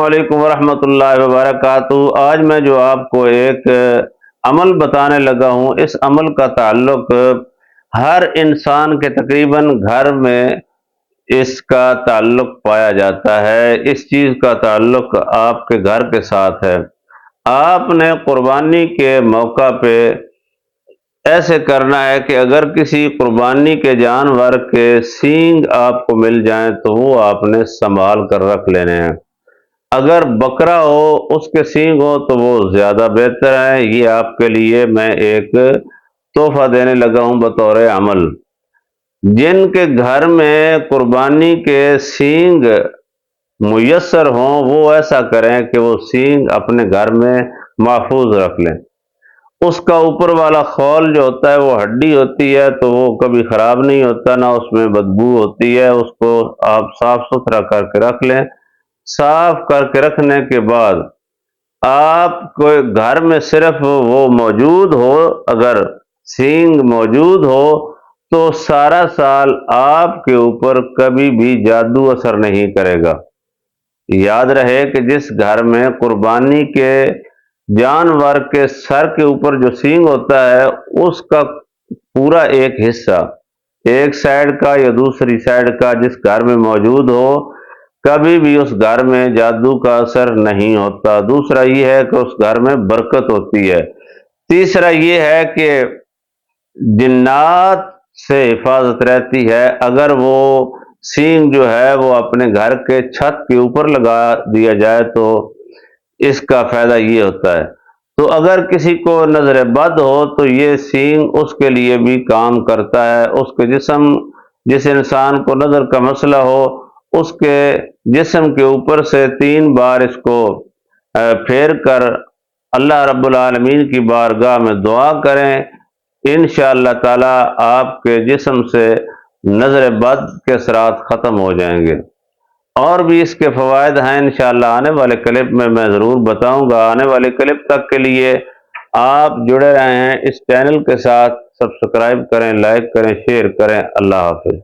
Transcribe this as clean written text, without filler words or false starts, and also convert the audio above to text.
وعلیکم ورحمۃ اللہ وبرکاتہ۔ آج میں جو آپ کو ایک عمل بتانے لگا ہوں، اس عمل کا تعلق ہر انسان کے تقریباً گھر میں اس کا تعلق پایا جاتا ہے۔ اس چیز کا تعلق آپ کے گھر کے ساتھ ہے۔ آپ نے قربانی کے موقع پہ ایسے کرنا ہے کہ اگر کسی قربانی کے جانور کے سینگ آپ کو مل جائیں تو وہ آپ نے سنبھال کر رکھ لینے ہیں۔ اگر بکرا ہو، اس کے سینگ ہو تو وہ زیادہ بہتر ہے۔ یہ آپ کے لیے میں ایک تحفہ دینے لگا ہوں بطور عمل۔ جن کے گھر میں قربانی کے سینگ میسر ہوں وہ ایسا کریں کہ وہ سینگ اپنے گھر میں محفوظ رکھ لیں۔ اس کا اوپر والا خول جو ہوتا ہے وہ ہڈی ہوتی ہے، تو وہ کبھی خراب نہیں ہوتا، نہ اس میں بدبو ہوتی ہے۔ اس کو آپ صاف ستھرا کر کے رکھ لیں۔ صاف کر کے رکھنے کے بعد آپ کو گھر میں صرف وہ موجود ہو، اگر سینگ موجود ہو تو سارا سال آپ کے اوپر کبھی بھی جادو اثر نہیں کرے گا۔ یاد رہے کہ جس گھر میں قربانی کے جانور کے سر کے اوپر جو سینگ ہوتا ہے، اس کا پورا ایک حصہ، ایک سائیڈ کا یا دوسری سائیڈ کا جس گھر میں موجود ہو، کبھی بھی اس گھر میں جادو کا اثر نہیں ہوتا۔ دوسرا یہ ہے کہ اس گھر میں برکت ہوتی ہے۔ تیسرا یہ ہے کہ جنات سے حفاظت رہتی ہے۔ اگر وہ سینگ جو ہے وہ اپنے گھر کے چھت کے اوپر لگا دیا جائے تو اس کا فائدہ یہ ہوتا ہے۔ تو اگر کسی کو نظر بد ہو تو یہ سینگ اس کے لیے بھی کام کرتا ہے۔ اس کے جس انسان کو نظر کا مسئلہ ہو، اس کے جسم کے اوپر سے 3 بار اس کو پھیر کر اللہ رب العالمین کی بارگاہ میں دعا کریں، انشاءاللہ تعالی آپ کے جسم سے نظر بد کے اثرات ختم ہو جائیں گے۔ اور بھی اس کے فوائد ہیں، انشاءاللہ آنے والے کلپ میں ضرور بتاؤں گا۔ آنے والے کلپ تک کے لیے آپ جڑے رہے ہیں اس چینل کے ساتھ۔ سبسکرائب کریں، لائک کریں، شیئر کریں۔ اللہ حافظ۔